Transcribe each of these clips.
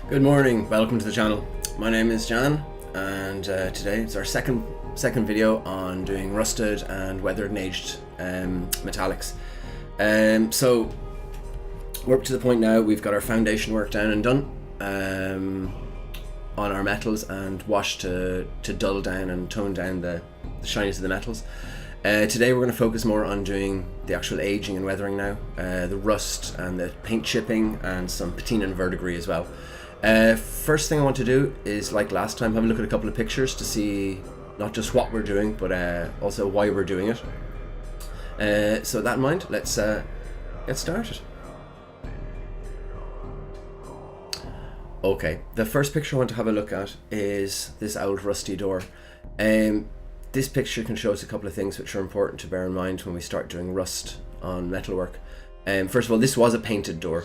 Good morning, welcome to the channel. My name is Jan, and today it's our second video on doing rusted and weathered and aged metallics. So we're up to the point now we've got our foundation work down and done on our metals and washed to dull down and tone down the shininess of the metals. Today we're going to focus more on doing the actual aging and weathering now, the rust and the paint chipping and some patina and verdigris as well. First thing I want to do is, like last time, have a look at a couple of pictures to see not just what we're doing but also why we're doing it. So with that in mind, let's get started. Okay, the first picture I want to have a look at is this old rusty door. This picture can show us a couple of things which are important to bear in mind when we start doing rust on metalwork. First of all, this was a painted door.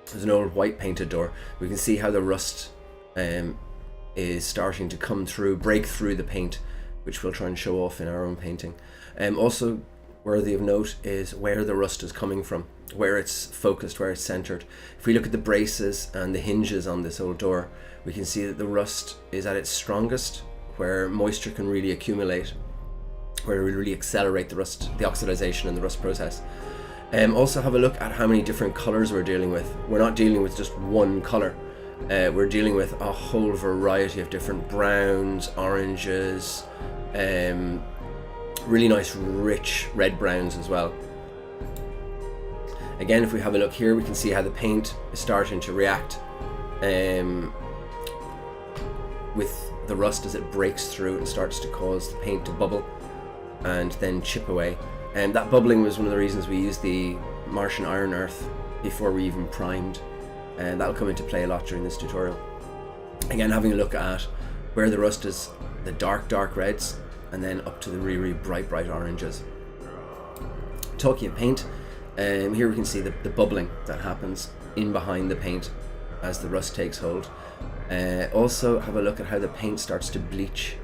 It was an old white painted door. We can see how the rust is starting to come through, break through the paint, which we'll try and show off in our own painting. Also worthy of note is where the rust is coming from, where it's focused, where it's centered. If we look at the braces and the hinges on this old door, we can see that the rust is at its strongest, where moisture can really accumulate, where it will really accelerate the rust, the oxidization and the rust process. Also have a look at how many different colors we're dealing with. We're not dealing with just one color. We're dealing with a whole variety of different browns, oranges, really nice rich red browns as well. Again, if we have a look here, we can see how the paint is starting to react with the rust as it breaks through and starts to cause the paint to bubble and then chip away. And that bubbling was one of the reasons we used the Martian iron earth before we even primed, and that'll come into play a lot during this tutorial. Again, having a look at where the rust is, the dark reds, and then up to the really bright oranges. Talking of paint, here we can see the bubbling that happens in behind the paint as the rust takes hold. Also have a look at how the paint starts to bleach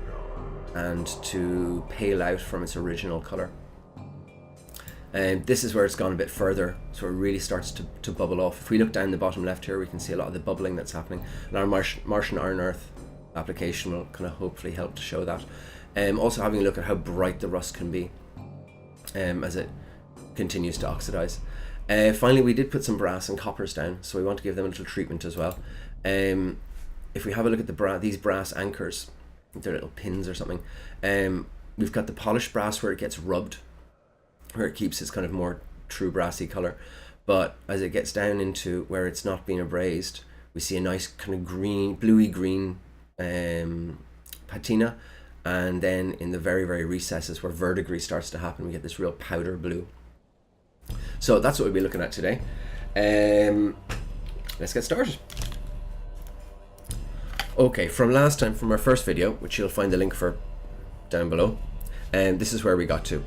and to pale out from its original color. And this is where it's gone a bit further, so it really starts to bubble off. If we look down the bottom left here, we can see a lot of the bubbling that's happening, and our Martian iron earth application will kind of hopefully help to show that. Also having a look at how bright the rust can be as it continues to oxidize. Finally, we did put some brass and coppers down, so we want to give them a little treatment as well. If we have a look at these brass anchors, they're little pins or something. We've got the polished brass where it gets rubbed, where it keeps its kind of more true brassy color, but as it gets down into where it's not being abrased, we see a nice kind of green, bluey green patina, and then in the very recesses where verdigris starts to happen, we get this real powder blue. So that's what we'll be looking at today. Let's get started. Okay, from last time, from our first video, which you'll find the link for down below, this is where we got to.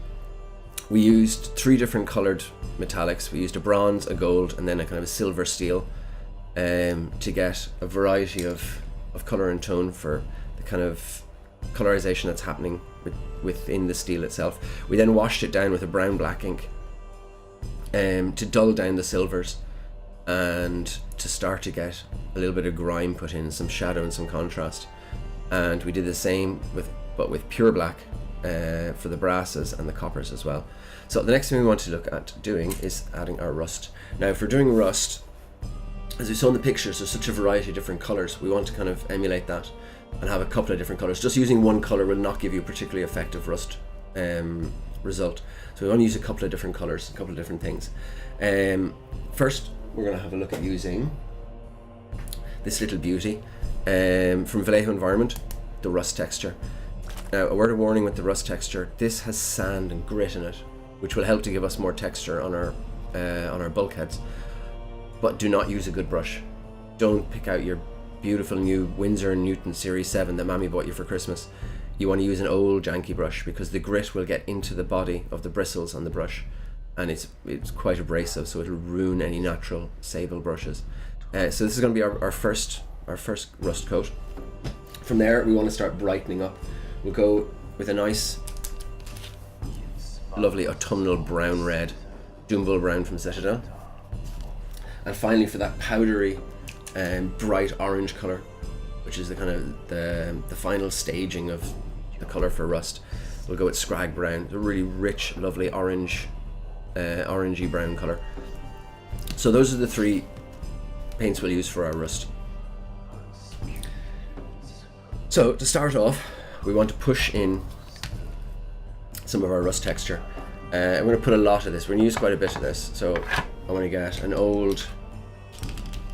We used 3 different colored metallics. We used a bronze, a gold, and then a kind of a silver steel to get a variety of color and tone for the kind of colorization that's happening within the steel itself. We then washed it down with a brown black ink to dull down the silvers and to start to get a little bit of grime put in, some shadow and some contrast. And we did the same but with pure black for the brasses and the coppers as well. So the next thing we want to look at doing is adding our rust. Now, if we're doing rust, as we saw in the pictures, there's such a variety of different colors. We want to kind of emulate that and have a couple of different colors. Just using one color will not give you a particularly effective rust result. So we want to use a couple of different colors, a couple of different things. First, we're going to have a look at using this little beauty from Vallejo Environment, the rust texture. Now, a word of warning with the rust texture: this has sand and grit in it, which will help to give us more texture on our bulkheads. But do not use a good brush. Don't pick out your beautiful new Winsor & Newton Series 7 that Mammy bought you for Christmas. You want to use an old janky brush, because the grit will get into the body of the bristles on the brush, and it's quite abrasive, so it'll ruin any natural sable brushes. So this is going to be our first rust coat. From there, we want to start brightening up. We'll go with a nice, lovely autumnal brown red, Jumbo brown from Citadel. And finally, for that powdery bright orange color, which is the kind of the final staging of the color for rust. We'll go with scrag brown, a really rich, lovely orange, orangey brown color. So those are the three paints we'll use for our rust. So to start off, we want to push in some of our rust texture. I'm going to put a lot of this. We're going to use quite a bit of this. So I want to get an old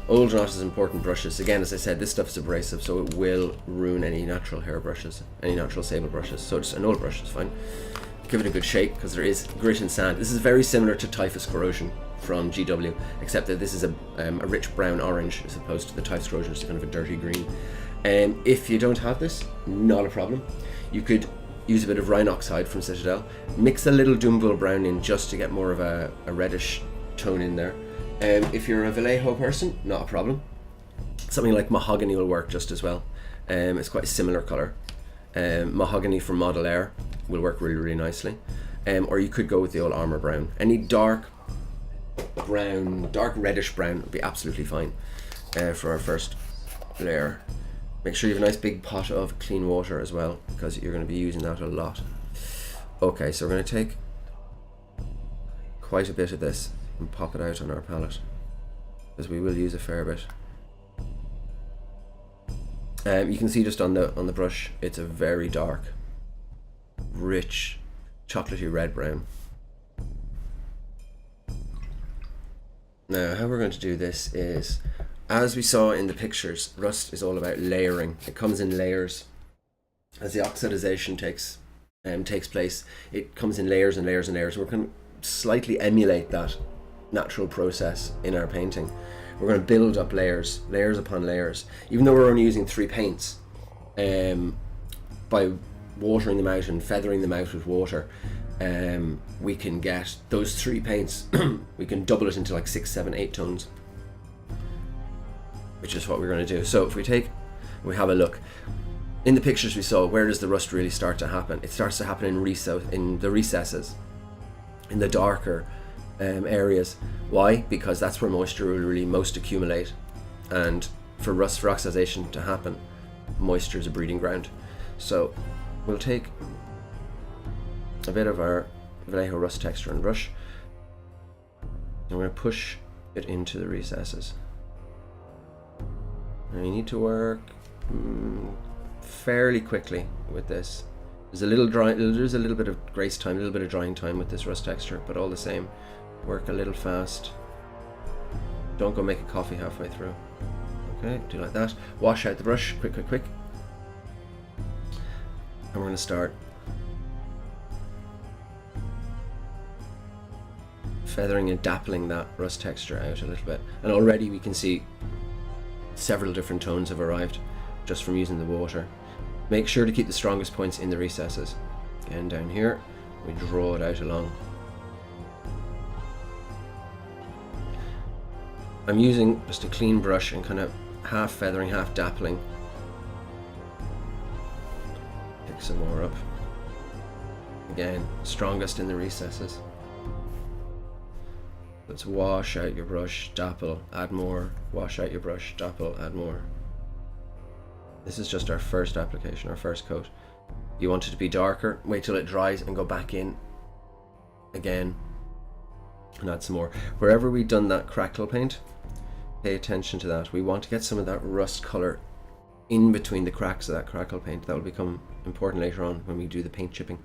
not as important brushes. Again, as I said, this stuff is abrasive, so it will ruin any natural hair brushes, any natural sable brushes. So just an old brush is fine. Give it a good shake, because there is grit and sand. This is very similar to typhus corrosion from GW, except that this is a rich brown orange as opposed to the typhus corrosion, which is kind of a dirty green. If you don't have this, not a problem. You could use a bit of Rhinoxide from Citadel, mix a little Doombull brown in just to get more of a reddish tone in there. If you're a Vallejo person, not a problem. Something like mahogany will work just as well. It's quite a similar color. Mahogany from Model Air will work really, really nicely. Or you could go with the old Armor Brown. Any dark brown, dark reddish brown would be absolutely fine for our first layer. Make sure you have a nice big pot of clean water as well, because you're going to be using that a lot. Okay, so we're going to take quite a bit of this and pop it out on our palette, because we will use a fair bit. You can see just on the brush, it's a very dark, rich, chocolatey red brown. Now, how we're going to do this is, as we saw in the pictures, rust is all about layering. It comes in layers. As the oxidization takes place, it comes in layers and layers and layers. We're going to slightly emulate that natural process in our painting. We're going to build up layers upon layers. Even though we're only using 3 paints, by watering them out and feathering them out with water, we can get those 3 paints, we can double it into like 6, 7, 8 tones, which is what we're going to do. So if we have a look, in the pictures we saw, where does the rust really start to happen? It starts to happen in the recesses, in the darker areas. Why? Because that's where moisture will really most accumulate, and for oxidation to happen, moisture is a breeding ground. So we'll take a bit of our Vallejo rust texture and brush, and we're going to push it into the recesses. Now you need to work fairly quickly with this. There's a little bit of grace time, a little bit of drying time with this rust texture, but all the same, work a little fast. Don't go make a coffee halfway through. Okay, do like that. Wash out the brush, quick. And we're going to start feathering and dappling that rust texture out a little bit. And already we can see several different tones have arrived just from using the water. Make sure to keep the strongest points in the recesses. And down here, we draw it out along. I'm using just a clean brush and kind of half feathering, half dappling. Pick some more up. Again, strongest in the recesses. Let's wash out your brush, dapple, add more, wash out your brush, dapple, add more. This is just our first application, our first coat. You want it to be darker, wait till it dries and go back in again and add some more. Wherever we've done that crackle paint, pay attention to that. We want to get some of that rust color in between the cracks of that crackle paint. That will become important later on when we do the paint chipping.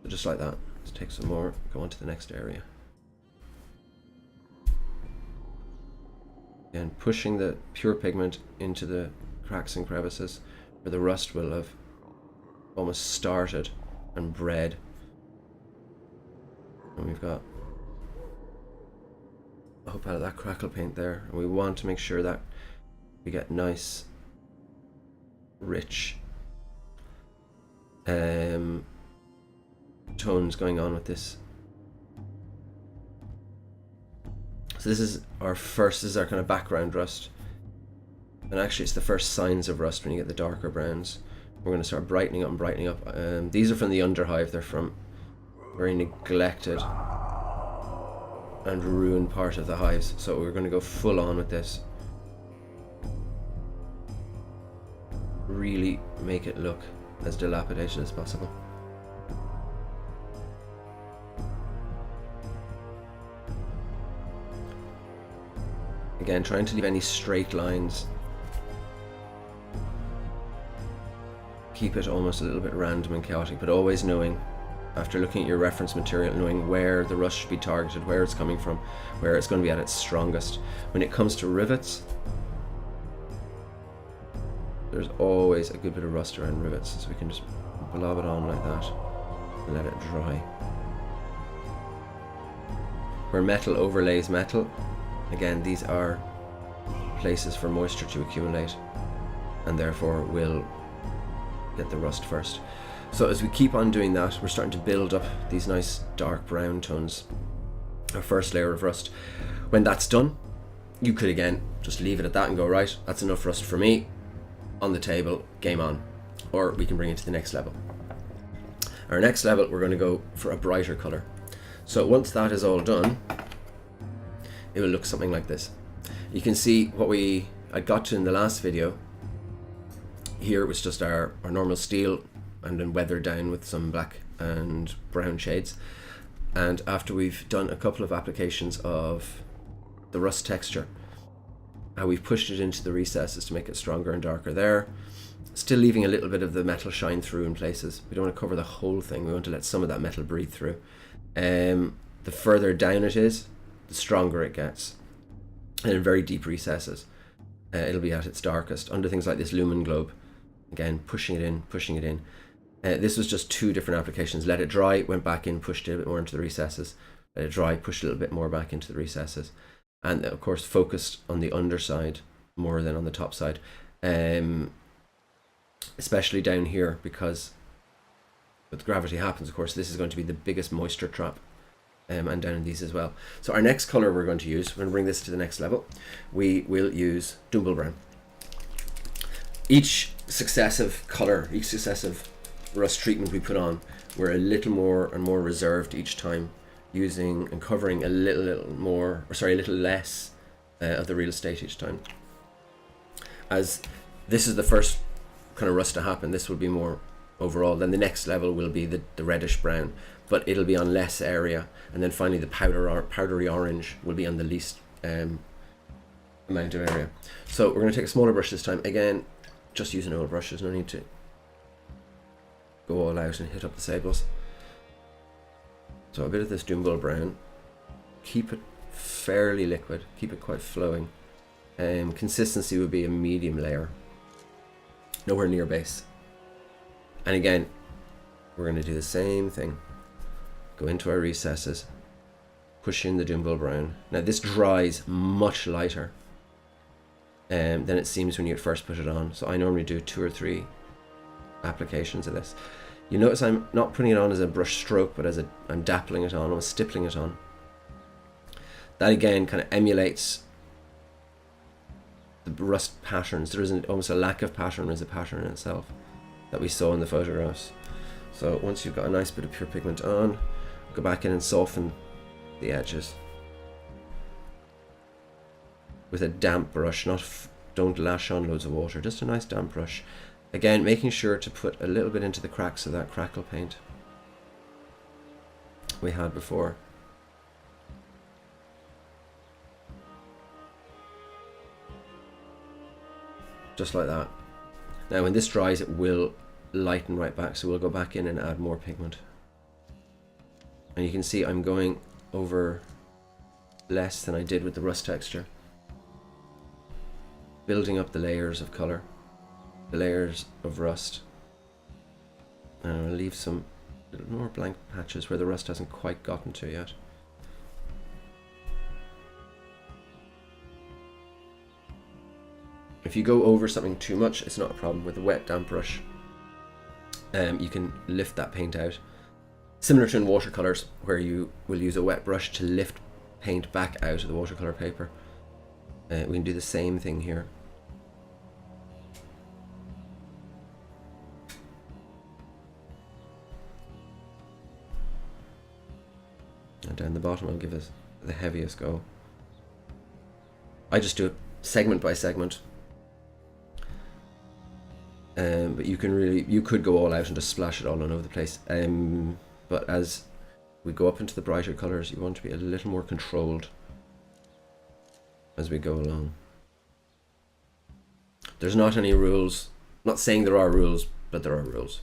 So just like that, let's take some more, go on to the next area. Again, pushing the pure pigment into the cracks and crevices where the rust will have almost started and bred. And we've got a whole palette of that crackle paint there, and we want to make sure that we get nice, rich tones going on with this. So this is our kind of background rust. And actually it's the first signs of rust when you get the darker browns. We're going to start brightening up and brightening up. These are from the underhive. They're from very neglected and ruined part of the hives. So we're going to go full on with this. really make it look as dilapidated as possible. Again, trying to leave any straight lines. Keep it almost a little bit random and chaotic, but always knowing, after looking at your reference material, knowing where the rust should be targeted, where it's coming from, where it's going to be at its strongest. When it comes to rivets, there's always a good bit of rust around rivets, so we can just blob it on like that and let it dry. Where metal overlays metal, again, these are places for moisture to accumulate and therefore will get the rust first. So as we keep on doing that, we're starting to build up these nice dark brown tones, our first layer of rust. When that's done, you could again just leave it at that and go, right, that's enough rust for me, on the table, game on. Or we can bring it to the next level. Our next level, we're going to go for a brighter color. So once that is all done, it will look something like this. You can see what I got to in the last video. Here it was just our normal steel and then weathered down with some black and brown shades. And after we've done a couple of applications of the rust texture, we've pushed it into the recesses to make it stronger and darker there, still leaving a little bit of the metal shine through in places. We don't want to cover the whole thing, we want to let some of that metal breathe through. The further down it is, the stronger it gets. And in very deep recesses, it'll be at its darkest. Under things like this lumen globe, again, pushing it in, pushing it in. This was just 2 different applications. Let it dry, went back in, pushed it a bit more into the recesses. Let it dry, pushed a little bit more back into the recesses. And of course focused on the underside more than on the top side. Especially down here, because with gravity happens, of course, this is going to be the biggest moisture trap. And down in these as well. So our next color we're going to use, we're going to bring this to the next level. We will use Dumble Brown. Each successive color, each successive rust treatment we put on, we're a little more and more reserved each time, using and covering a little less of the real estate each time. As this is the first kind of rust to happen, this will be more overall. Then the next level will be the reddish brown, but it'll be on less area. And then finally the powdery orange will be on the least amount of area. So we're going to take a smaller brush this time. Again, just using old brushes, no need to go all out and hit up the sables. So a bit of this Dumble Brown, keep it fairly liquid, keep it quite flowing. Consistency would be a medium layer, nowhere near base. And again, we're going to do the same thing. Go into our recesses, push in the Dumble Brown. Now this dries much lighter than it seems when you first put it on. So I normally do 2 or 3 applications of this. You notice I'm not putting it on as a brush stroke, but as I'm dappling it on, I'm stippling it on. That again kind of emulates the rust patterns. There isn't almost a lack of pattern as a pattern in itself that we saw in the photographs. So once you've got a nice bit of pure pigment on, go back in and soften the edges with a damp brush. Don't lash on loads of water, just a nice damp brush. Again, making sure to put a little bit into the cracks of that crackle paint we had before. Just like that. Now when this dries, it will lighten right back, so we'll go back in and add more pigment. And you can see I'm going over less than I did with the rust texture, building up the layers of color, the layers of rust. And I'll leave some little more blank patches where the rust hasn't quite gotten to yet. If you go over something too much, it's not a problem. With a wet damp brush, you can lift that paint out. Similar to in watercolors, where you will use a wet brush to lift paint back out of the watercolor paper. We can do the same thing here. And down the bottom I'll give us the heaviest go. I just do it segment by segment. But you could go all out and just splash it all over the place. But as we go up into the brighter colors, you want to be a little more controlled as we go along. There's not any rules. I'm not saying there are rules, but there are rules.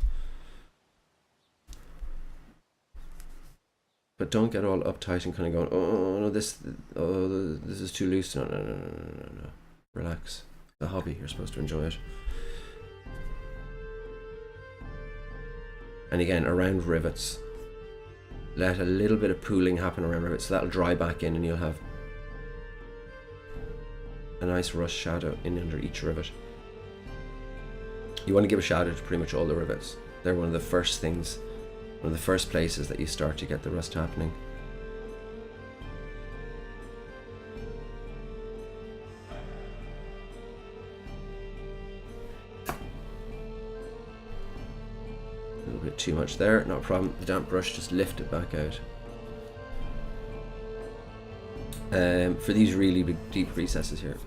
But don't get all uptight and kind of going, oh no, this is too loose. No. Relax. It's a hobby. You're supposed to enjoy it. And again, around rivets, let a little bit of pooling happen around rivets, so that'll dry back in, and you'll have a nice rust shadow in under each rivet. You want to give a shadow to pretty much all the rivets. They're one of the first things, one of the first places that you start to get the rust happening. A little bit too much there, not a problem. The damp brush, just lift it back out. For these really big, deep recesses here,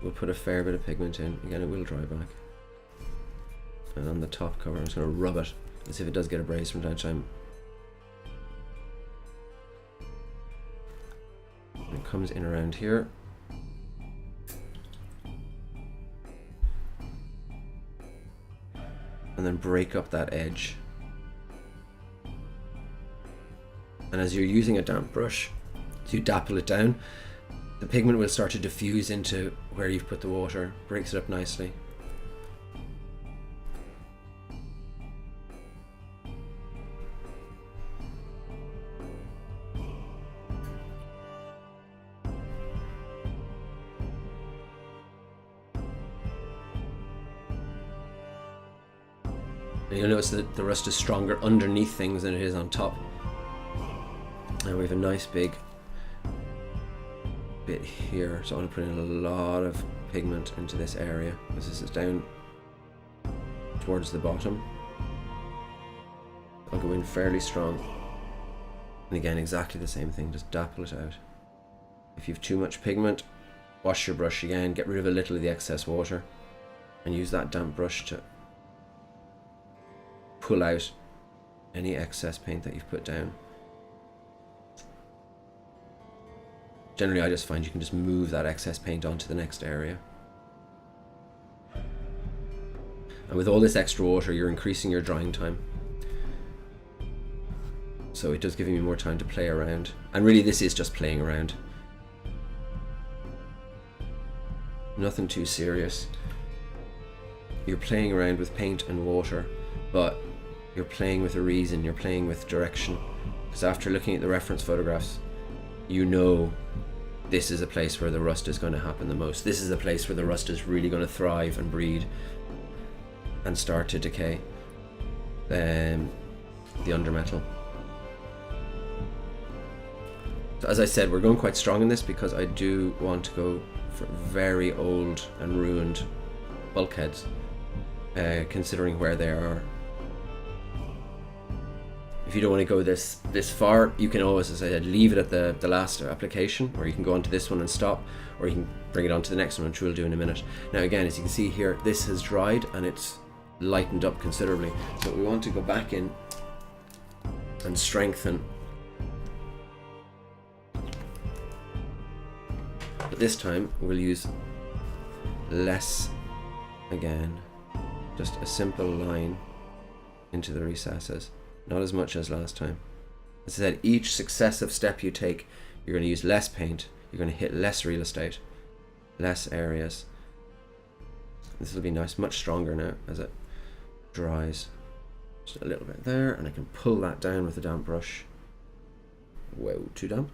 we'll put a fair bit of pigment in. Again, it will dry back. And on the top cover, I'm just going to rub it as if it does get abrased from time to time. And it comes in around here. And then break up that edge. And as you're using a damp brush, as you dapple it down, the pigment will start to diffuse into where you've put the water, breaks it up nicely. And you'll notice that the rust is stronger underneath things than it is on top. And we have a nice big bit here, so I'm going to put in a lot of pigment into this area, because this is down towards the bottom. I'll go in fairly strong. And again, exactly the same thing, just dapple it out. If you've too much pigment, wash your brush again, get rid of a little of the excess water, and use that damp brush to pull out any excess paint that you've put down. Generally, I just find you can just move that excess paint onto the next area. And with all this extra water, you're increasing your drying time. So it does give you more time to play around. And really, this is just playing around. Nothing too serious. You're playing around with paint and water, but you're playing with a reason, you're playing with direction. Because after looking at the reference photographs, you know this is a place where the rust is going to happen the most. This is a place where the rust is really going to thrive and breed and start to decay. The undermetal. So as I said, we're going quite strong in this because I do want to go for very old and ruined bulkheads, considering where they are. If you don't want to go this far, you can always, as I said, leave it at the last application, or you can go onto this one and stop, or you can bring it onto the next one, which we'll do in a minute. Now again, as you can see here, this has dried and it's lightened up considerably. So we want to go back in and strengthen. But this time we'll use less again, just a simple line into the recesses. Not as much as last time. As I said, each successive step you take, you're going to use less paint, you're going to hit less real estate, less areas. This will be nice, much stronger now as it dries. Just a little bit there, and I can pull that down with a damp brush. Whoa, too damp.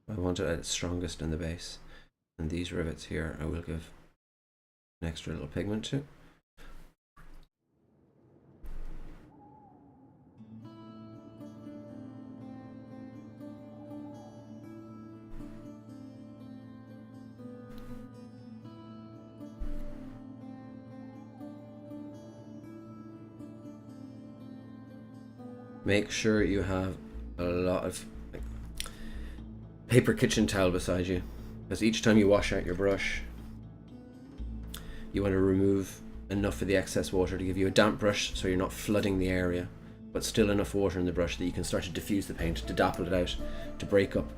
I want it at its strongest in the base. And these rivets here, I will give an extra little pigment to. Make sure you have a lot of paper kitchen towel beside you, because each time you wash out your brush, you want to remove enough of the excess water to give you a damp brush, so you're not flooding the area, but still enough water in the brush that you can start to diffuse the paint, to dapple it out, to break up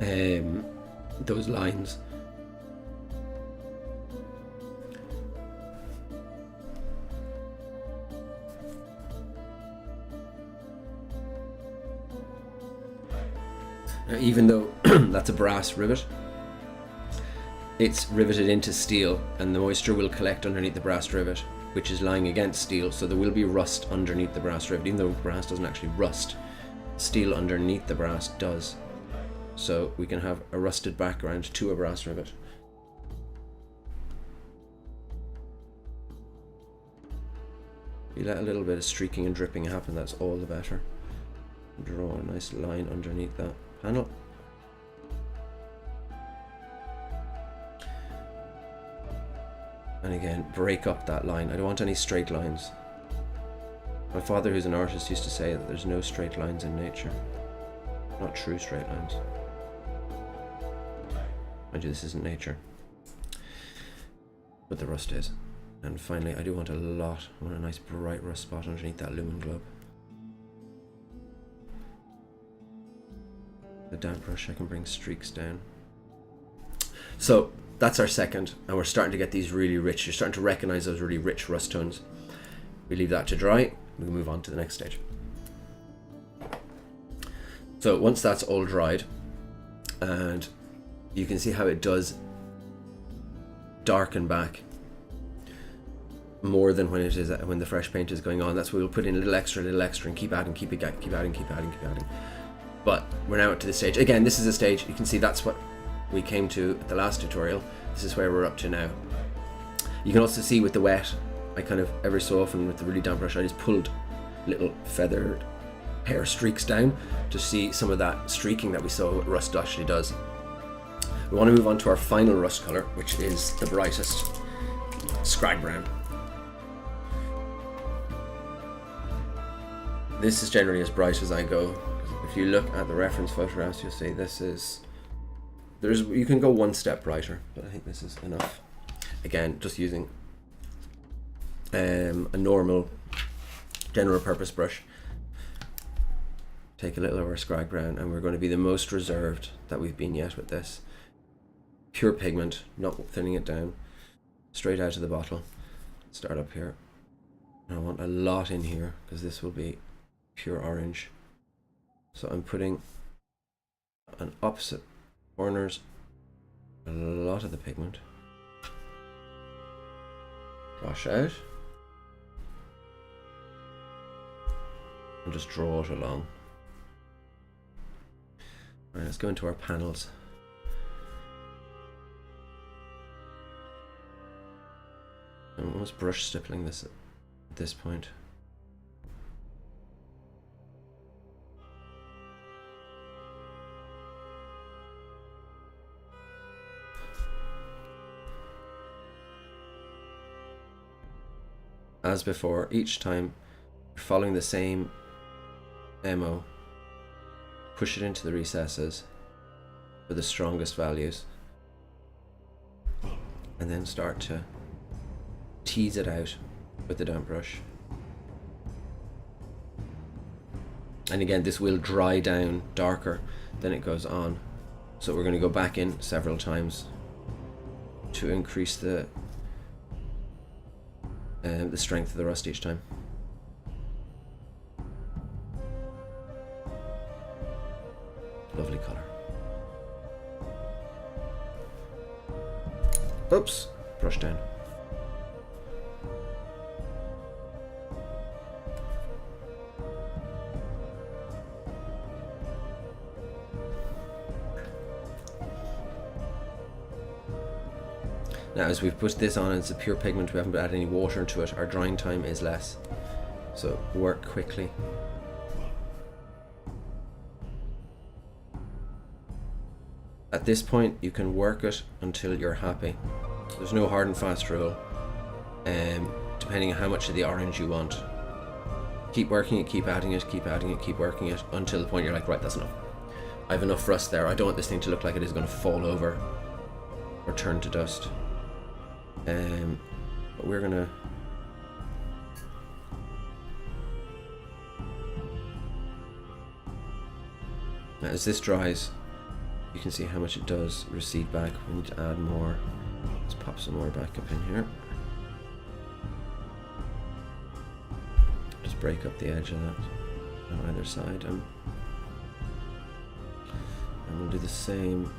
those lines. Now, even though that's a brass rivet, it's riveted into steel, and the moisture will collect underneath the brass rivet, which is lying against steel, so there will be rust underneath the brass rivet. Even though brass doesn't actually rust, steel underneath the brass does. So we can have a rusted background to a brass rivet. If you let a little bit of streaking and dripping happen, that's all the better. Draw a nice line underneath that panel. And again, break up that line. I don't want any straight lines. My father, who's an artist, used to say that there's no straight lines in nature. Not true straight lines. Mind you, this isn't nature. But the rust is. And finally, I do want a lot. I want a nice bright rust spot underneath that lumen globe. The damp brush, I can bring streaks down. So that's our second, and we're starting to get these really rich. You're starting to recognize those really rich rust tones. We leave that to dry. We can move on to the next stage. So once that's all dried, and you can see how it does darken back more than when it is when the fresh paint is going on. That's where we'll put in a little extra, and keep adding, keep adding. But we're now to the stage. Again, this is a stage, you can see that's what we came to at the last tutorial. This is where we're up to now. You can also see with the wet, I kind of, every so often with the really damp brush, I just pulled little feathered hair streaks down to see some of that streaking that we saw what rust actually does. We want to move on to our final rust color, which is the brightest, scrag brown. This is generally as bright as I go. If you look at the reference photographs, you'll see this is, you can go one step brighter, but I think this is enough. Again, just using a normal general purpose brush. Take a little of our scrag brown, and we're going to be the most reserved that we've been yet with this. Pure pigment, not thinning it down, straight out of the bottle. Start up here. And I want a lot in here because this will be pure orange. So I'm putting on opposite corners a lot of the pigment. Wash out. And just draw it along. Alright, let's go into our panels. I'm almost brush stippling this at this point. As before, each time you're following the same MO, push it into the recesses for the strongest values, and then start to tease it out with the damp brush. And again, this will dry down darker than it goes on, so we're going to go back in several times to increase the strength of the rust each time. Lovely color. Oops, brush down. Now, as we've put this on, it's a pure pigment, we haven't added any water into it, our drying time is less. So work quickly. At this point, you can work it until you're happy. There's no hard and fast rule, depending on how much of the orange you want. Keep working it, keep adding it, keep adding it, keep working it, until the point you're like, right, that's enough. I have enough rust there. I don't want this thing to look like it is going to fall over or turn to dust. But we're gonna now, as this dries, you can see how much it does recede back. We need to add more. Let's pop some more back up in here. Just break up the edge of that on either side. And we'll do the same.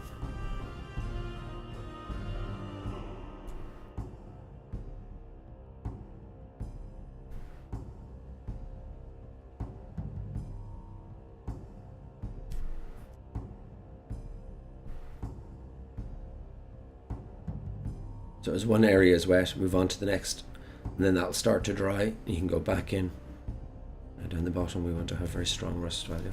So as one area is wet, move on to the next, and then that'll start to dry, and you can go back in. And down the bottom we want to have very strong rust value.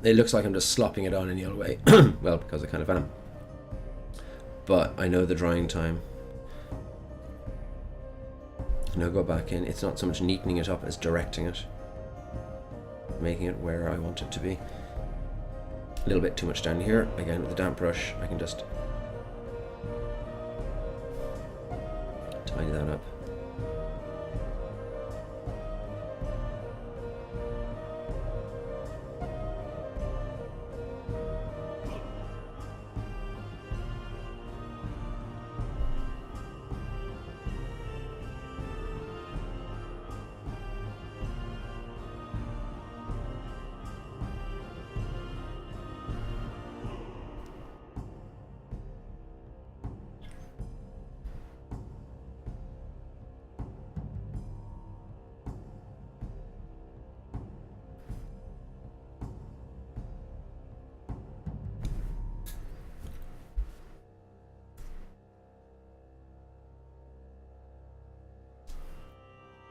It looks like I'm just slopping it on any other way. Well, because I kind of am. But I know the drying time. Now go back in. It's not so much neatening it up as directing it. Making it where I want it to be. A little bit too much down here. Again, with the damp brush, I can just tidy that up.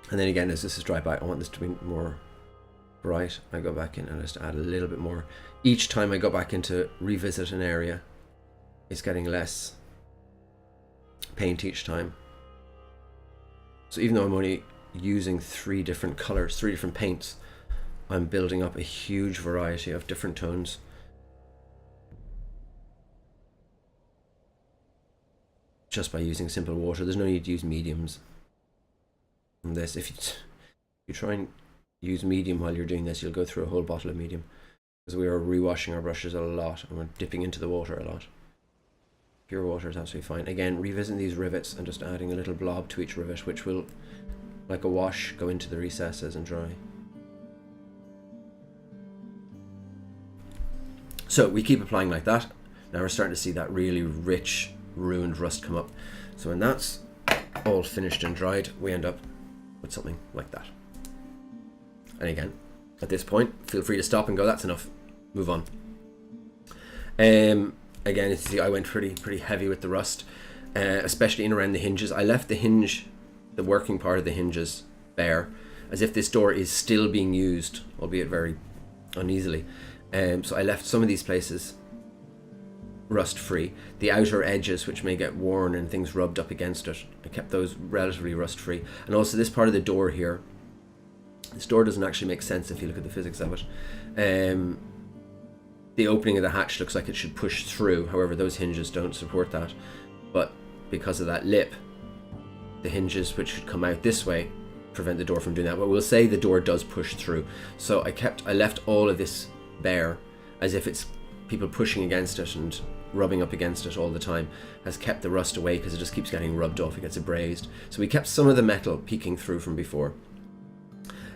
And then again, as this is dry back, I want this to be more bright. I go back in and just add a little bit more. Each time I go back in to revisit an area, it's getting less paint each time. So even though I'm only using 3 different colors, 3 different paints, I'm building up a huge variety of different tones. Just by using simple water. There's no need to use mediums. This, if you try and use medium while you're doing this, you'll go through a whole bottle of medium, because we are rewashing our brushes a lot and we're dipping into the water a lot. Pure water is absolutely fine. Again, revisiting these rivets and just adding a little blob to each rivet, which will, like a wash, go into the recesses and dry. So we keep applying like that. Now we're starting to see that really rich ruined rust come up. So when that's all finished and dried, we end up with something like that. And again, at this point, feel free to stop and go, that's enough, move on. Again, you see I went pretty heavy with the rust, especially in around the hinges. I left the hinge, the working part of the hinges, bare, as if this door is still being used, albeit very uneasily. So I left some of these places rust free. The outer edges, which may get worn and things rubbed up against it, I kept those relatively rust free. And also this part of the door here, this door doesn't actually make sense if you look at the physics of it. The opening of the hatch looks like it should push through, however those hinges don't support that. But because of that lip, the hinges which should come out this way prevent the door from doing that. But we'll say the door does push through. So I left all of this bare, as if it's people pushing against it and rubbing up against it all the time, has kept the rust away, because it just keeps getting rubbed off, it gets abrased. So we kept some of the metal peeking through from before.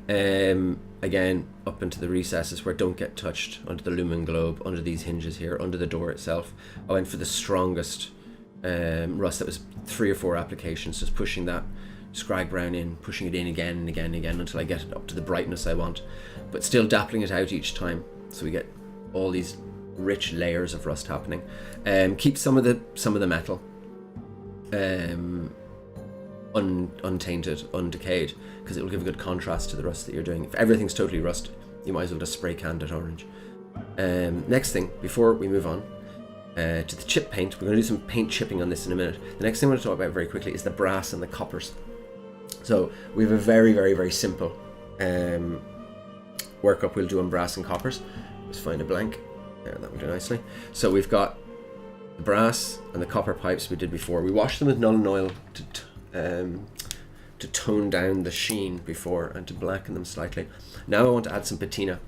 Again, up into the recesses where it don't get touched, under the lumen globe, under these hinges here, under the door itself. I went for the strongest rust. That was 3 or 4 applications, just pushing that scrag brown in, pushing it in again and again and again until I get it up to the brightness I want, but still dappling it out each time, so we get all these rich layers of rust happening. Keep some of the metal untainted, undecayed, because it will give a good contrast to the rust that you're doing. If everything's totally rust, you might as well just spray can it orange. Next thing, before we move on to the chip paint, we're going to do some paint chipping on this in a minute. The next thing I want to talk about very quickly is the brass and the coppers. So we have a very simple workup we'll do on brass and coppers. Just find a blank. There, that will do nicely. So we've got the brass and the copper pipes we did before. We washed them with Nuln Oil to tone down the sheen before and to blacken them slightly. Now I want to add some patina.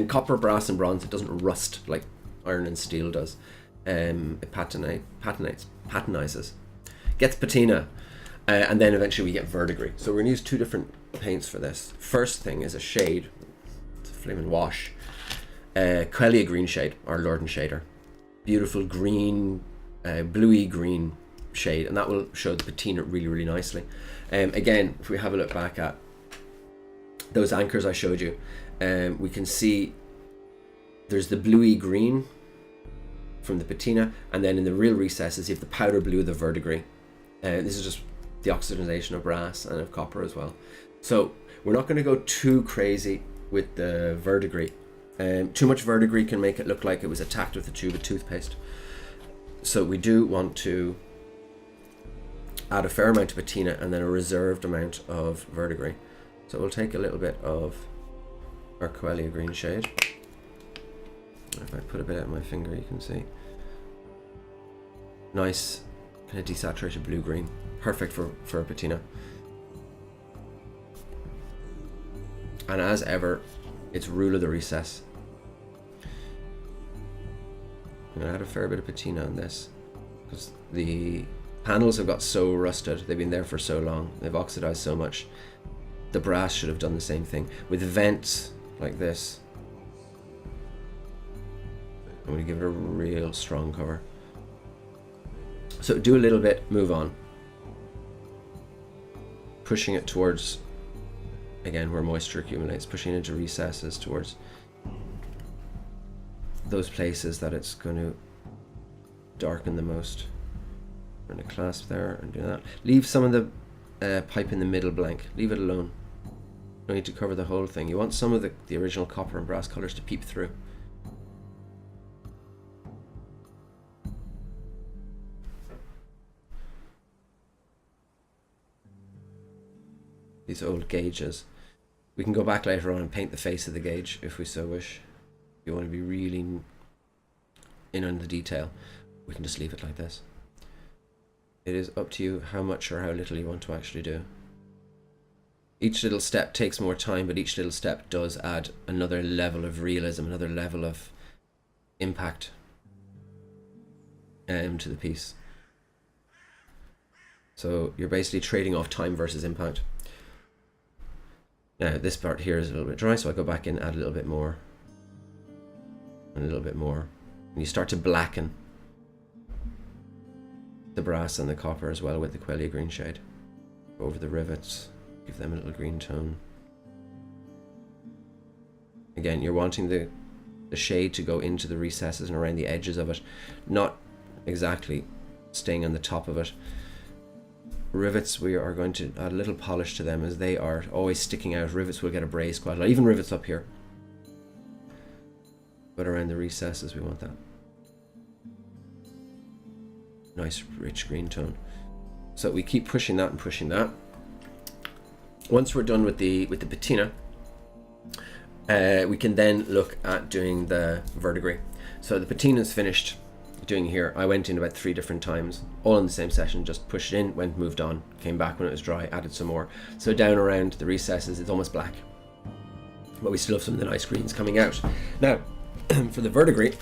Copper, brass and bronze, it doesn't rust like iron and steel does. It patinizes. Gets patina. And then eventually we get verdigris. So we're going to use two different paints for this. First thing is a shade. It's a flaming wash. Quellia green shade, our Lorden shader. Beautiful green, bluey green shade, and that will show the patina really, really nicely. Again, if we have a look back at those anchors I showed you, we can see there's the bluey green from the patina, and then in the real recesses you have the powder blue, the verdigris. This is just the oxidization of brass and of copper as well. So we're not going to go too crazy with the verdigris. Too much verdigris can make it look like it was attacked with a tube of toothpaste. So we do want to add a fair amount of patina and then a reserved amount of verdigris. So we'll take a little bit of our Quellia green shade. If I put a bit out of my finger, you can see. Nice kind of desaturated blue-green. Perfect for a patina. And as ever, it's rule of the recess. I'm going to add a fair bit of patina on this because the panels have got so rusted. They've been there for so long. They've oxidized so much. The brass should have done the same thing. With vents like this, I'm going to give it a real strong cover. So do a little bit, move on. Pushing it towards, again, where moisture accumulates, pushing into recesses towards those places that it's going to darken the most. We're going to clasp there and do that. Leave some of the pipe in the middle blank. Leave it alone. No need to cover the whole thing. You want some of the original copper and brass colors to peep through. These old gauges. We can go back later on and paint the face of the gauge if we so wish. If you want to be really in on the detail, we can just leave it like this. It is up to you how much or how little you want to actually do. Each little step takes more time, but each little step does add another level of realism, another level of impact to the piece. So you're basically trading off time versus impact. Now this part here is a little bit dry, so I go back in, add a little bit more, and a little bit more. And you start to blacken the brass and the copper as well with the Quellia green shade. Go over the rivets, give them a little green tone. Again, you're wanting the shade to go into the recesses and around the edges of it, not exactly staying on the top of it. Rivets, we are going to add a little polish to them as they are always sticking out. Rivets will get abrased quite a lot, even rivets up here. But around the recesses we want that nice rich green tone. So we keep pushing that and pushing that. Once we're done with the patina, we can then look at doing the verdigris. So the patina is finished doing here. I went in about 3 different times, all in the same session, just pushed it in, went, moved on, came back when it was dry, added some more. So down around the recesses it's almost black, but we still have some of the nice greens coming out. Now for the verdigris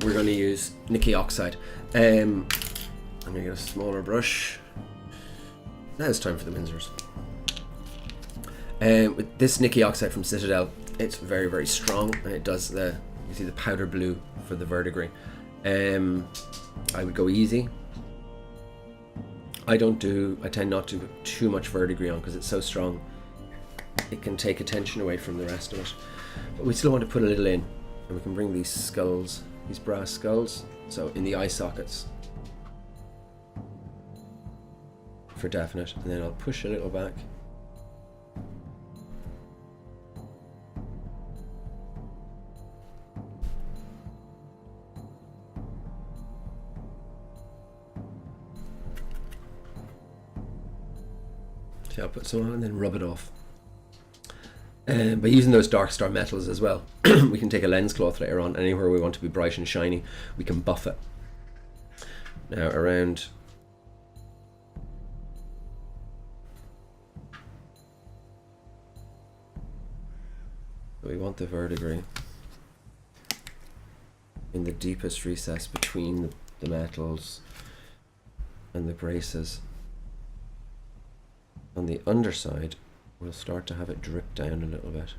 we're going to use nickel oxide. I'm going to get a smaller brush. Now it's time for the Windsors. With this nickel oxide from Citadel, it's very, very strong, and it does you see the powder blue for the verdigris. I would go easy. I tend not to put too much verdigris on because it's so strong. It can take attention away from the rest of it. But we still want to put a little in, and we can bring these skulls, these brass skulls, so in the eye sockets for definite, and then I'll push a little back. See, I'll put some on and then rub it off. By using those dark star metals as well, we can take a lens cloth later on, anywhere we want to be bright and shiny, we can buff it. Now around we want the verdigris in the deepest recess between the metals and the braces. On the underside, we'll start to have it drip down a little bit.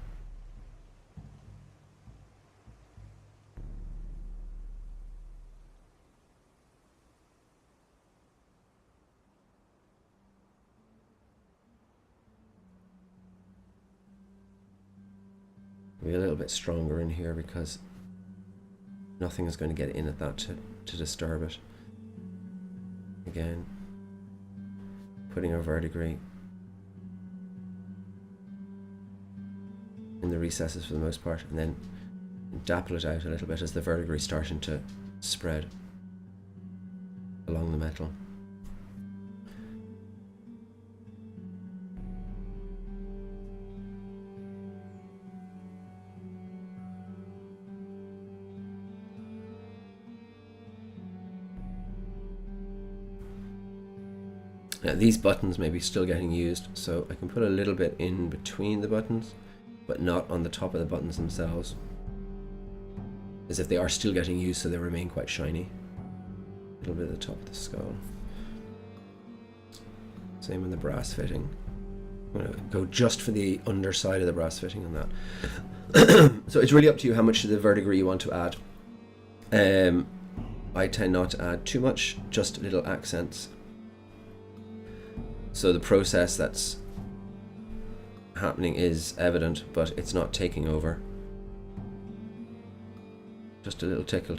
Be a little bit stronger in here because nothing is going to get in at that to disturb it. Again, putting our verdigris in the recesses for the most part, and then dapple it out a little bit as the verdigris starting to spread along the metal. Now these buttons may be still getting used, so I can put a little bit in between the buttons, but not on the top of the buttons themselves, as if they are still getting used, so they remain quite shiny. A little bit at the top of the skull. Same in the brass fitting. I'm going to go just for the underside of the brass fitting on that. So it's really up to you how much of the verdigris you want to add. I tend not to add too much, just little accents. So the process that's happening is evident, but it's not taking over. Just a little tickle.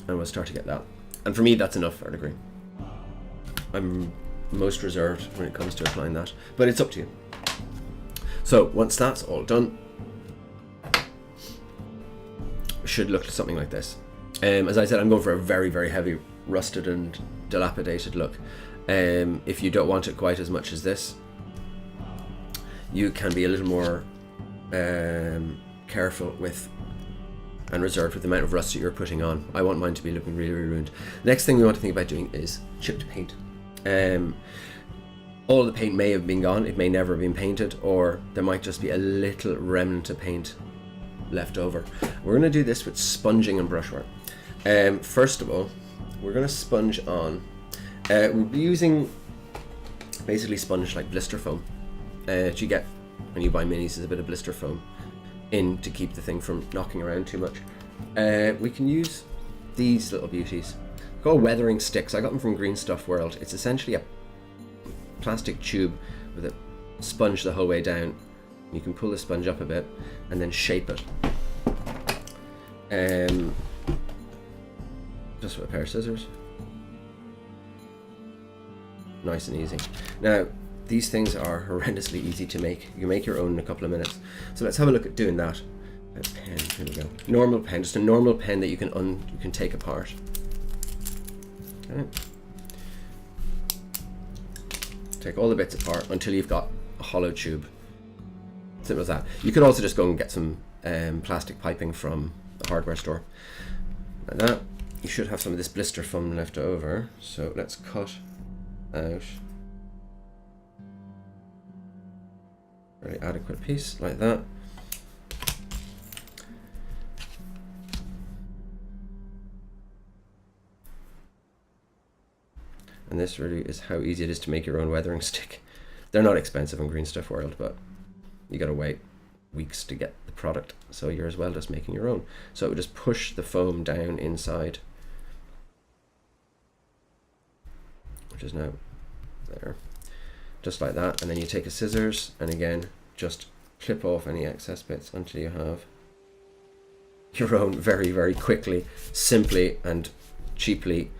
And we'll start to get that. And for me, that's enough verdigris. I'm most reserved when it comes to applying that, but it's up to you. So once that's all done, it should look something like this. As I said, I'm going for a very, very heavy rusted and dilapidated look. If you don't want it quite as much as this, you can be a little more careful with and reserved with the amount of rust that you're putting on. I want mine to be looking really, really ruined. Next thing we want to think about doing is chipped paint. All of the paint may have been gone, it may never have been painted, or there might just be a little remnant of paint left over. We're going to do this with sponging and brushwork. First of all, we're going to sponge on. We'll be using basically sponge like blister foam that you get when you buy minis. Is a bit of blister foam in to keep the thing from knocking around too much. We can use these little beauties called weathering sticks. I got them from Green Stuff World. It's essentially a plastic tube with a sponge the whole way down. You can pull the sponge up a bit and then shape it. Just with a pair of scissors. Nice and easy. Now, these things are horrendously easy to make. You can make your own in a couple of minutes. So let's have a look at doing that. A pen, here we go. Normal pen, just a normal pen that you can take apart. Okay. Take all the bits apart until you've got a hollow tube. Simple as that. You could also just go and get some plastic piping from the hardware store. Like that. You should have some of this blister foam left over. So let's cut out a very adequate piece like that. And this really is how easy it is to make your own weathering stick. They're not expensive in Green Stuff World, but you gotta wait weeks to get the product, so you're as well just making your own. So it would just push the foam down inside, which is now there, just like that. And then you take a scissors and again just clip off any excess bits until you have your own very, very quickly, simply and cheaply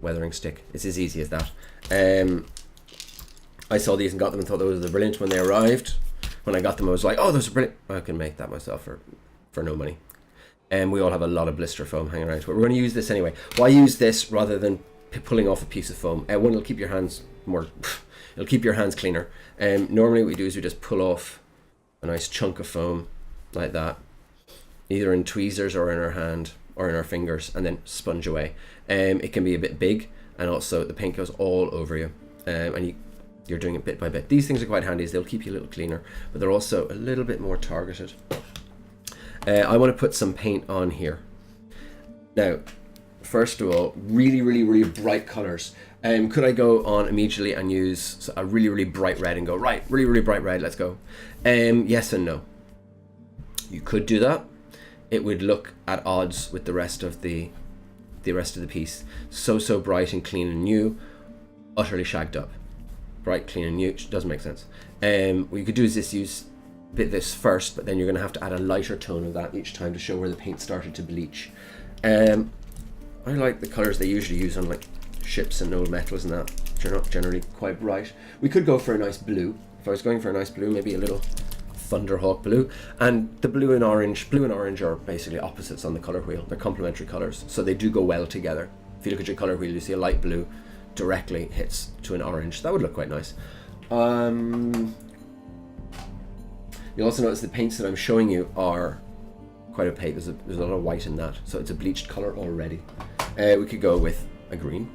weathering stick. It's as easy as that. I saw these and got them and thought those were brilliant when they arrived. When I got them, I was like, oh, those are brilliant. I can make that myself for no money. And we all have a lot of blister foam hanging around, but we're going to use this anyway. Why use this rather than pulling off a piece of foam? One, it'll keep your hands more It'll keep your hands cleaner. Normally what we do is we just pull off a nice chunk of foam like that, either in tweezers or in our hand or in our fingers, and then sponge away. It can be a bit big, and also the paint goes all over you, and you're doing it bit by bit. These things are quite handy as they'll keep you a little cleaner, but they're also a little bit more targeted. I want to put some paint on here. Now, first of all, really bright colors. Could I go on immediately and use a really bright red and go, right, really bright red, let's go? Yes and no. You could do that. It would look at odds with the rest of the piece. So bright and clean and new, utterly shagged up. Bright, clean and new, doesn't make sense. What you could do is use this first, but then you're going to have to add a lighter tone of that each time to show where the paint started to bleach. I like the colors they usually use on like ships and old metals and that, which are not generally quite bright. We could go for a nice blue. If I was going for a nice blue, maybe a little Thunderhawk blue. And the blue and orange are basically opposites on the color wheel. They're complementary colors, so they do go well together. If you look at your color wheel, you see a light blue directly hits to an orange. That would look quite nice. You'll also notice the paints that I'm showing you are quite opaque. There's a lot of white in that, so it's a bleached color already. We could go with a green.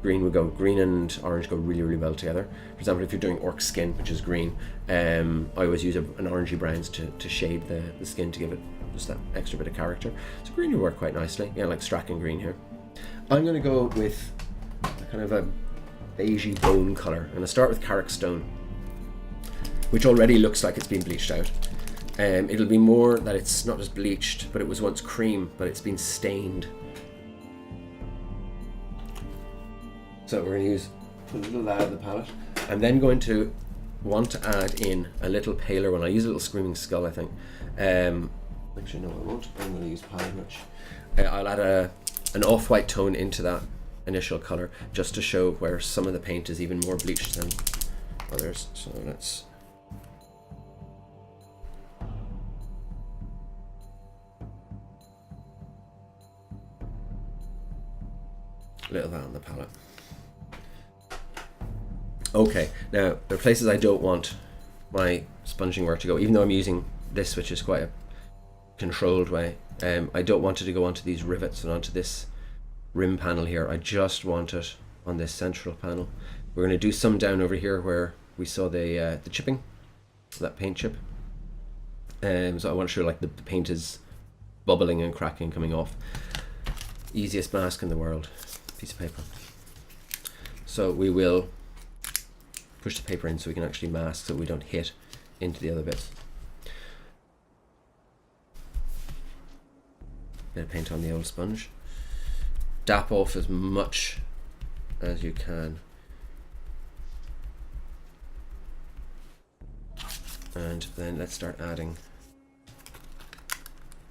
Green and orange go really well together. For example, if you're doing orc skin, which is green, I always use an orangey browns to shade the skin to give it just that extra bit of character. So green would work quite nicely. Yeah, like Strachan green here. I'm going to go with a kind of a beigey bone color. I'm going to start with Carrick Stone, which already looks like it's been bleached out. It'll be more that it's not just bleached, but it was once cream, but it's been stained. So we're going to put a little of that in the palette. I'm then going to want to add in a little paler one. I'll use a little Screaming Skull, I think. Actually, no, I won't. I'm going to use Palette Rich. I'll add an off-white tone into that initial color, just to show where some of the paint is even more bleached than others. So let's... a little of that on the palette. Okay, now there are places I don't want my sponging work to go, even though I'm using this, which is quite a controlled way. I don't want it to go onto these rivets and onto this rim panel here. I just want it on this central panel. We're going to do some down over here where we saw the chipping, that paint chip. So I want to show like the paint is bubbling and cracking coming off. Easiest mask in the world, piece of paper. So we will push the paper in so we can actually mask so we don't hit into the other bits. Bit of paint on the old sponge. Dap off as much as you can. And then let's start adding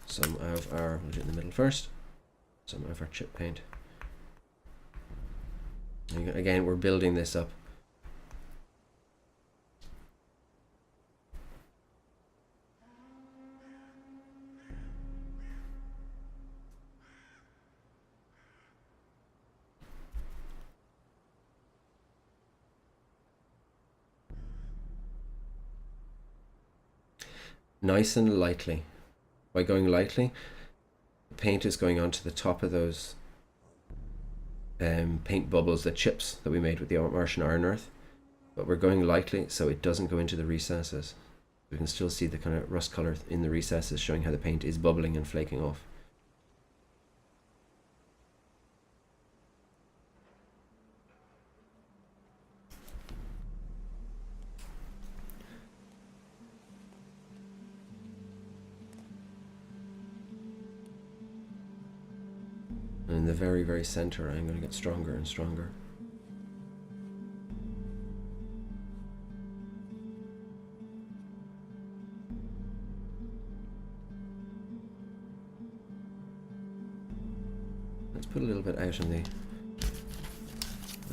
some of our, we'll do it in the middle first, some of our chip paint. And again, we're building this up. Nice and lightly. By going lightly, the paint is going onto the top of those paint bubbles, the chips that we made with the Martian Iron Earth, but we're going lightly so it doesn't go into the recesses. We can still see the kind of rust color in the recesses, showing how the paint is bubbling and flaking off. And in the very, very center, I'm going to get stronger and stronger. Let's put a little bit out in the...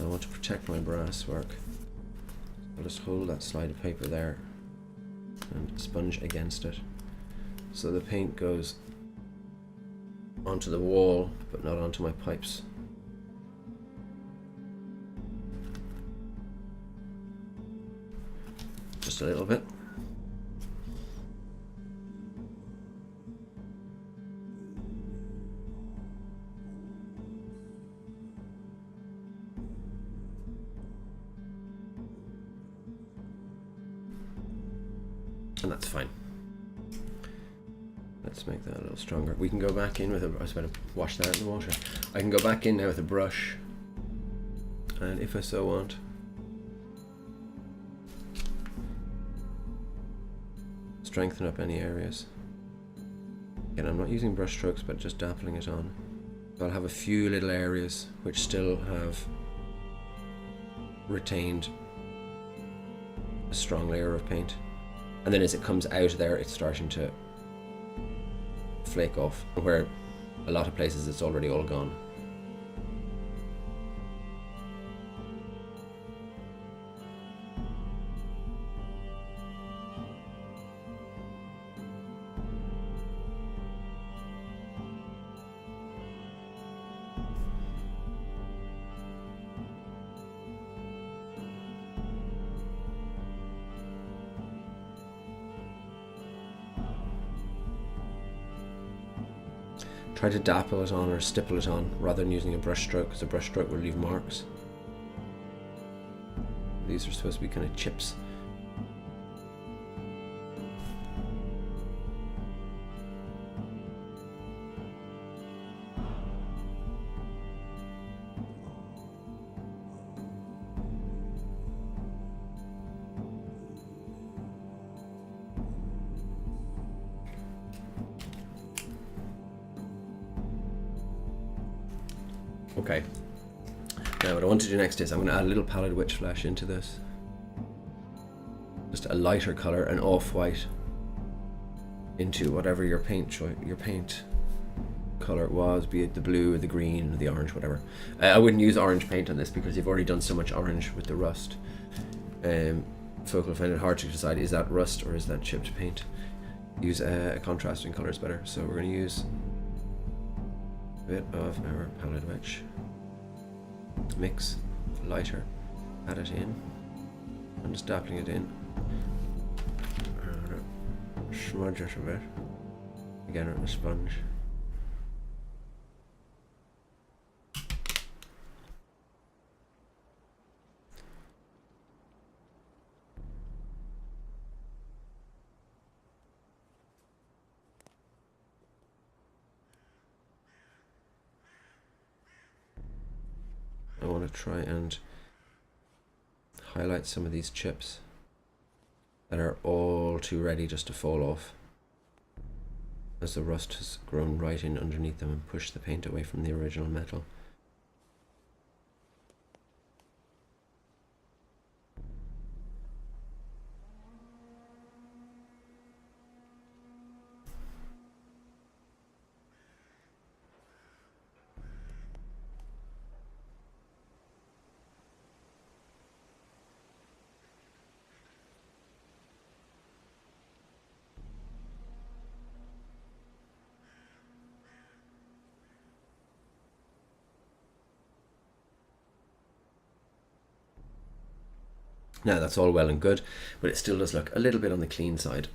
I want to protect my brass work. I'll just hold that slide of paper there and sponge against it, so the paint goes onto the wall but not onto my pipes. just a little bit. And that's fine. Let's make that a little stronger. We can go back in with a, I was about to wash that in the water. I can go back in now with a brush, and if I so want, strengthen up any areas. Again, I'm not using brush strokes, but just dappling it on. So I'll have a few little areas which still have retained a strong layer of paint. And then as it comes out there, it's starting to flake off, where a lot of places it's already all gone. Try to dapple it on or stipple it on rather than using a brush stroke, because a brush stroke will leave marks. These are supposed to be kind of chips. Okay, now what I want to do next is I'm going to add a little pallid witch flash into this. Just a lighter colour, an off-white, into whatever your paint colour was, be it the blue or the green or the orange, whatever. I wouldn't use orange paint on this because you've already done so much orange with the rust. Folk will find it hard to decide, is that rust or is that chipped paint? Use a contrasting colour is better, so we're going to use bit of our pallid witch, mix lighter, add it in. I'm just dappling it in, smudge it a bit, again with a sponge. I want to try and highlight some of these chips that are all too ready just to fall off, as the rust has grown right in underneath them and pushed the paint away from the original metal. Now that's all well and good, but it still does look a little bit on the clean side.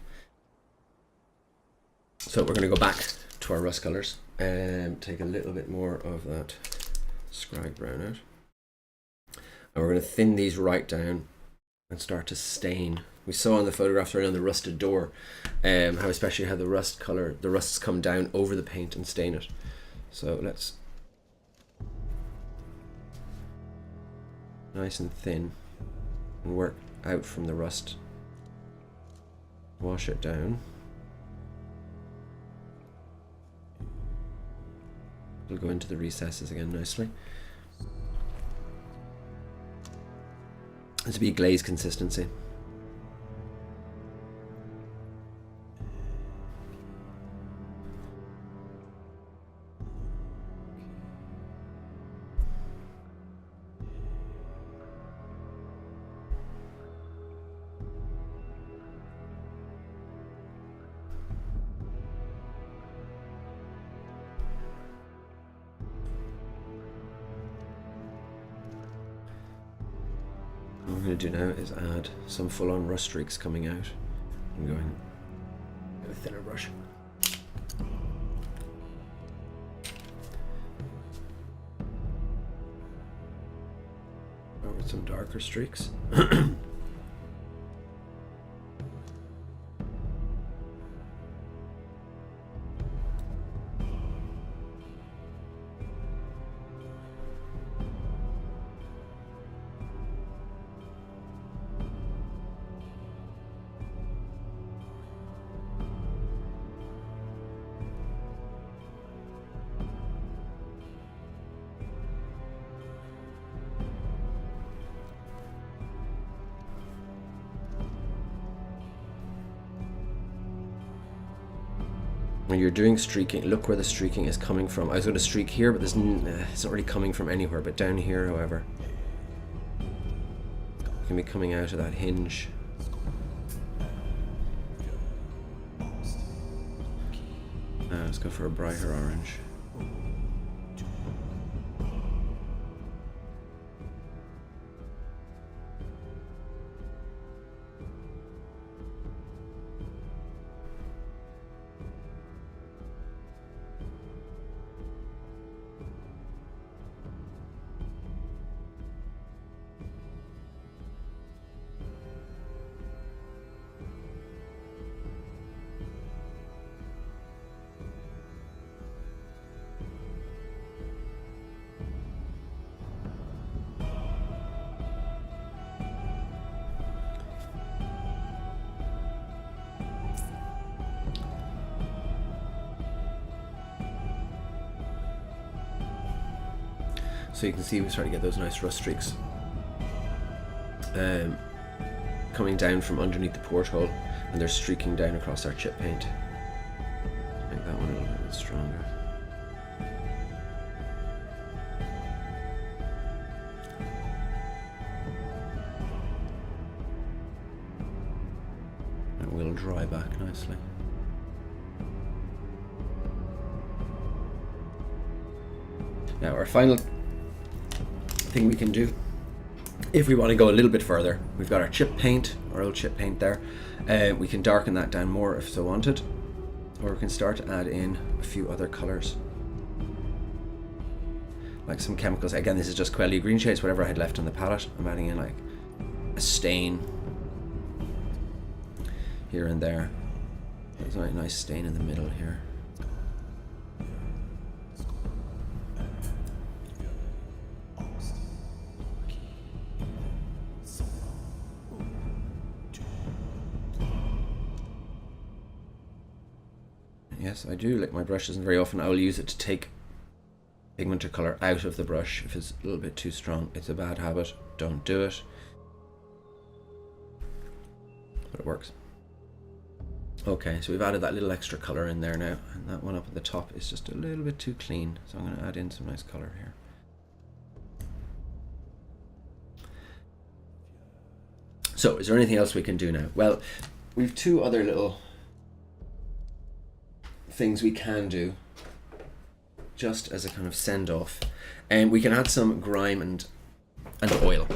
So we're going to go back to our rust colours and take a little bit more of that scrag brown out. And we're going to thin these right down and start to stain. We saw on the photographs around the rusted door how especially how the rust colour, the rusts come down over the paint and stain it. So let's nice and thin. And work out from the rust, wash it down. It'll go into the recesses again nicely. This will be glaze consistency. What I'm going to do now is add some full-on rust streaks coming out. I'm going with a thinner brush. With some darker streaks. When you're doing streaking, look where the streaking is coming from. I was going to streak here, but it's not really coming from anywhere. But down here, however, it can be coming out of that hinge. Let's go for a brighter orange. So you can see we start to get those nice rust streaks coming down from underneath the porthole, and they're streaking down across our chip paint. Make that one a little bit stronger. It will dry back nicely. Now our final thing we can do, if we want to go a little bit further, we've got our chip paint, our old chip paint there. We can darken that down more if so wanted, or we can start to add in a few other colors, like some chemicals. Again, this is just Quelly green shades, whatever I had left on the palette. I'm adding in like a stain here and there. There's a nice stain in the middle here. Yes, I do lick my brushes, and very often I will use it to take pigment or colour out of the brush if it's a little bit too strong. It's a bad habit, don't do it, but it works. Okay, so we've added that little extra colour in there now, and that one up at the top is just a little bit too clean, so I'm going to add in some nice colour here. So, is there anything else we can do now? Well, we've two other little things we can do just as a kind of send-off, and we can add some grime and oil.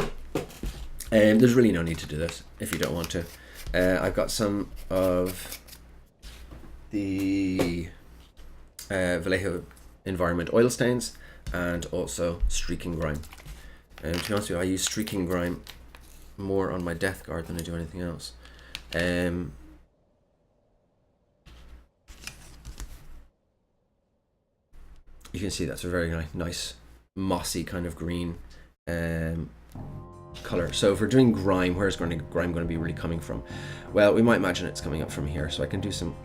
There's really no need to do this if you don't want to. I've got some of the Vallejo Environment oil stains and also streaking grime. And to be honest with you, I use streaking grime more on my death guard than I do anything else. You can see that's a very nice mossy kind of green color. So if we're doing grime, where's grime going to be really coming from? Well, we might imagine it's coming up from here, so I can do some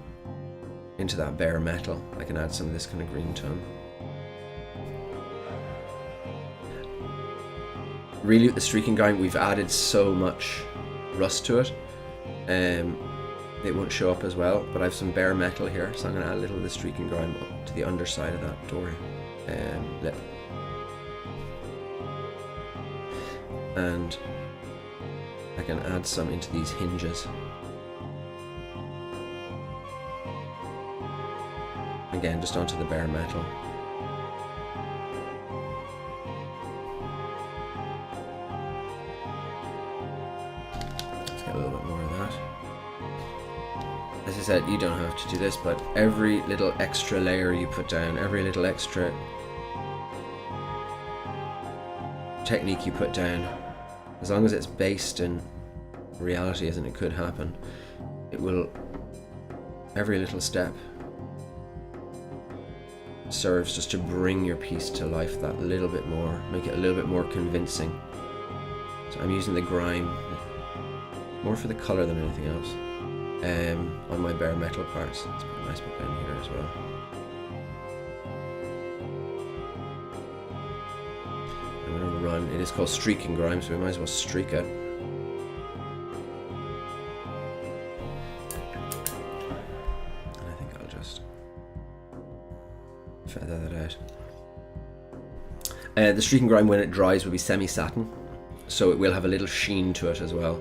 into that bare metal. I can add some of this kind of green tone. Really, with the streaking grime, we've added so much rust to it, it won't show up as well, but I have some bare metal here, so I'm going to add a little of the streaking grime up to the underside of that door lip. And I can add some into these hinges. Again, just onto the bare metal. get a little bit more of that. As I said, you don't have to do this, but every little extra layer you put down, every little extra technique you put down, as long as it's based in reality as in it could happen, it will, every little step serves just to bring your piece to life that little bit more, make it a little bit more convincing. So I'm using the grime more for the colour than anything else on my bare metal parts. Let's put a nice bit down here as well. I'm going to run, it is called streaking grime, so we might as well streak it. And I think I'll just feather that out. The streaking grime, when it dries, will be semi-satin, so it will have a little sheen to it as well.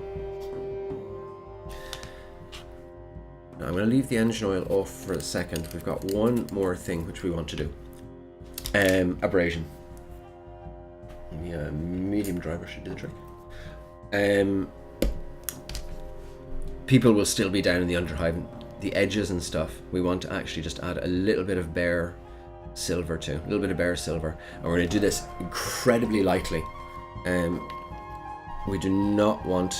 Now I'm going to leave the engine oil off for a second. We've got one more thing which we want to do. Abrasion. Yeah, medium dry brush should do the trick. People will still be down in the underhive, the edges and stuff. We want to actually just add a little bit of bare silver to, a little bit of bare silver, and we're going to do this incredibly lightly. We do not want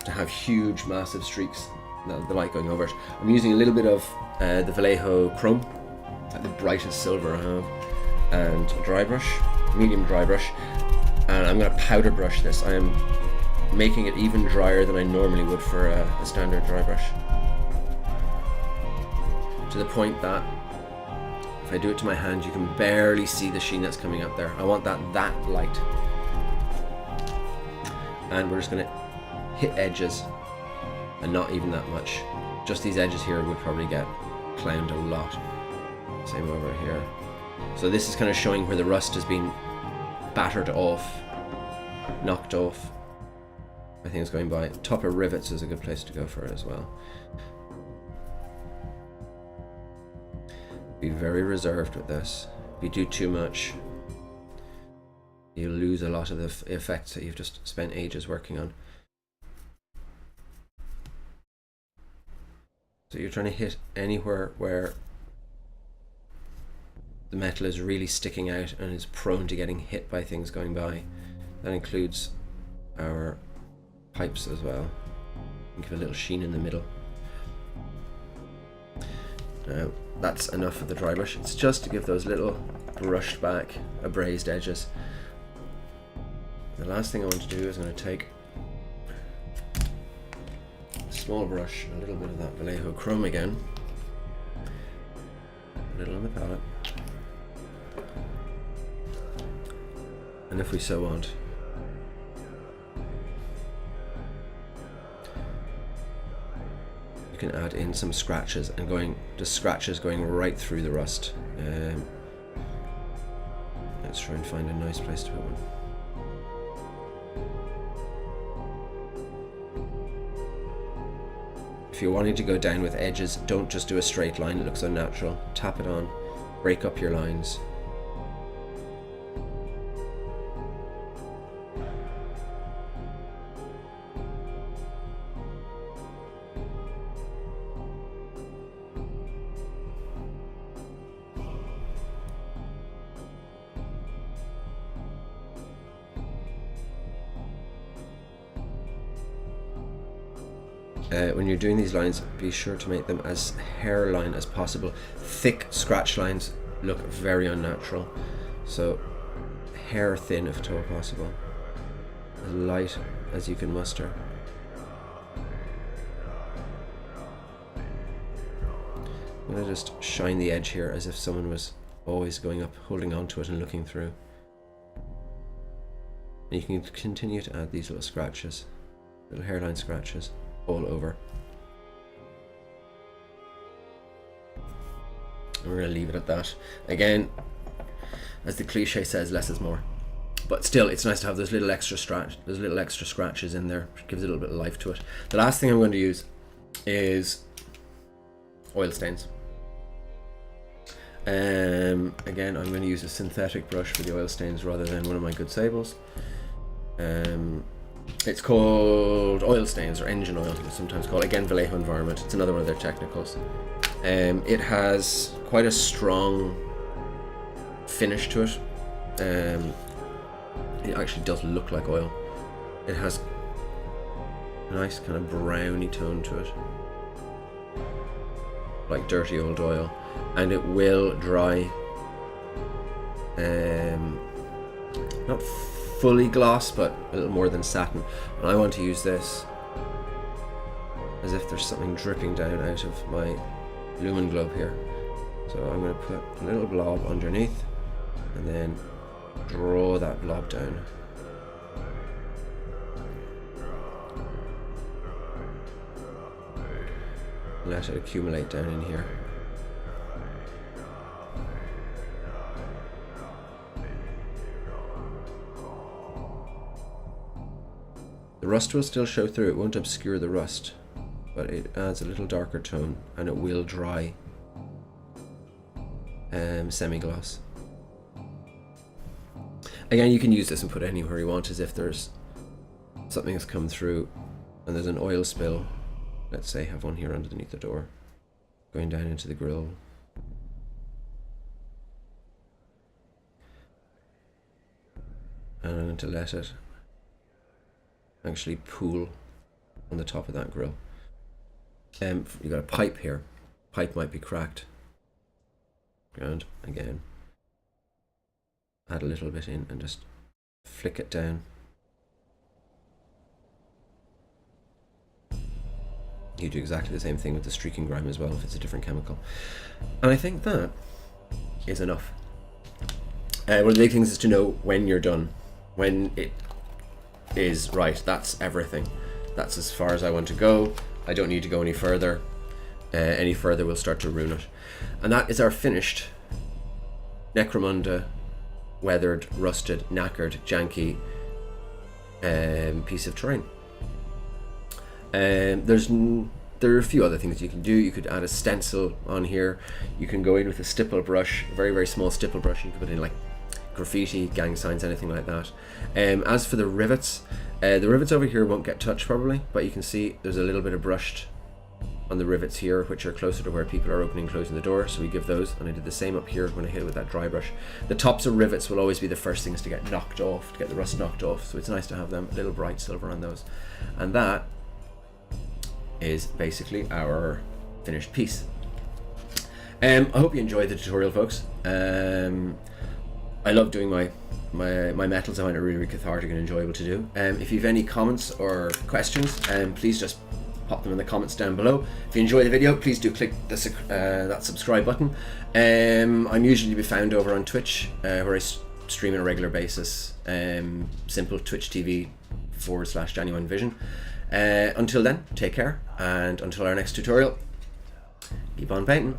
to have huge, massive streaks, the light going over it. I'm using a little bit of the Vallejo Chrome, the brightest silver I have, and a dry brush, medium dry brush, and I'm going to powder brush this. I am making it even drier than I normally would for a standard dry brush, to the point that if I do it to my hand, you can barely see the sheen that's coming up there. I want that light. And we're just going to hit edges, and not even that much. Just these edges here would probably get clowned a lot. Same over here. So this is kind of showing where the rust has been battered off, knocked off. I think it's going by. Top of rivets is a good place to go for it as well. Be very reserved with this. If you do too much, you lose a lot of the effects that you've just spent ages working on. So you're trying to hit anywhere where the metal is really sticking out and is prone to getting hit by things going by. That includes our pipes as well. Give a little sheen in the middle. Now that's enough of the dry brush. It's just to give those little brushed back, abrased edges. The last thing I want to do is I'm going to take a small brush, a little bit of that Vallejo Chrome again, a little on the palette, and if we so want, you can add in some scratches, and just scratches going right through the rust. Let's try and find a nice place to put one. If you're wanting to go down with edges, don't just do a straight line, it looks unnatural. Tap it on, break up your lines. When you're doing these lines, be sure to make them as hairline as possible. Thick scratch lines look very unnatural, so hair thin if at all possible, as light as you can muster. I'm going to just shine the edge here as if someone was always going up, holding on to it and looking through. And you can continue to add these little scratches, little hairline scratches all over. And we're going to leave it at that. Again, as the cliche says, less is more. But still, it's nice to have those little extra scratches in there. It gives a little bit of life to it. The last thing I'm going to use is oil stains. Again, I'm going to use a synthetic brush for the oil stains rather than one of my good sables. It's called oil stains, or engine oil, it's sometimes called. Again, Vallejo Environment. It's another one of their technicals. It has quite a strong finish to it. It actually does look like oil. It has a nice kind of browny tone to it, like dirty old oil, and it will dry. Not fully gloss, but a little more than satin. And I want to use this as if there's something dripping down out of my lumen globe here. So I'm going to put a little blob underneath and then draw that blob down. Let it accumulate down in here. The rust will still show through, it won't obscure the rust, but it adds a little darker tone, and it will dry semi-gloss. Again, you can use this and put it anywhere you want, as if there's something that's come through and there's an oil spill. Let's say have one here underneath the door, going down into the grill. And I'm going to let it actually pool on the top of that grill. You've got a pipe here. Pipe might be cracked. And again, add a little bit in and just flick it down. You do exactly the same thing with the streaking grime as well if it's a different chemical. And I think that is enough. One of the big things is to know when you're done. When it is right, that's everything. That's as far as I want to go. I don't need to go any further. Any further will start to ruin it. And that is our finished Necromunda weathered, rusted, knackered, janky piece of terrain. There are a few other things you can do. You could add a stencil on here. You can go in with a stipple brush, a very, very small stipple brush. You can put in like graffiti, gang signs, anything like that. As for the rivets over here won't get touched probably, but you can see there's a little bit of brushed on the rivets here, which are closer to where people are opening and closing the door, so we give those, and I did the same up here when I hit it with that dry brush. The tops of rivets will always be the first things to get knocked off, to get the rust knocked off, so it's nice to have them, a little bright silver on those. And that is basically our finished piece. I hope you enjoyed the tutorial, folks. I love doing my metals. I find it really, really cathartic and enjoyable to do. If you have any comments or questions, please just pop them in the comments down below. If you enjoy the video, please do click that subscribe button. I'm usually to be found over on Twitch, where I stream on a regular basis. Simple Twitch TV/Genuine Vision. Until then, take care, and until our next tutorial, keep on painting.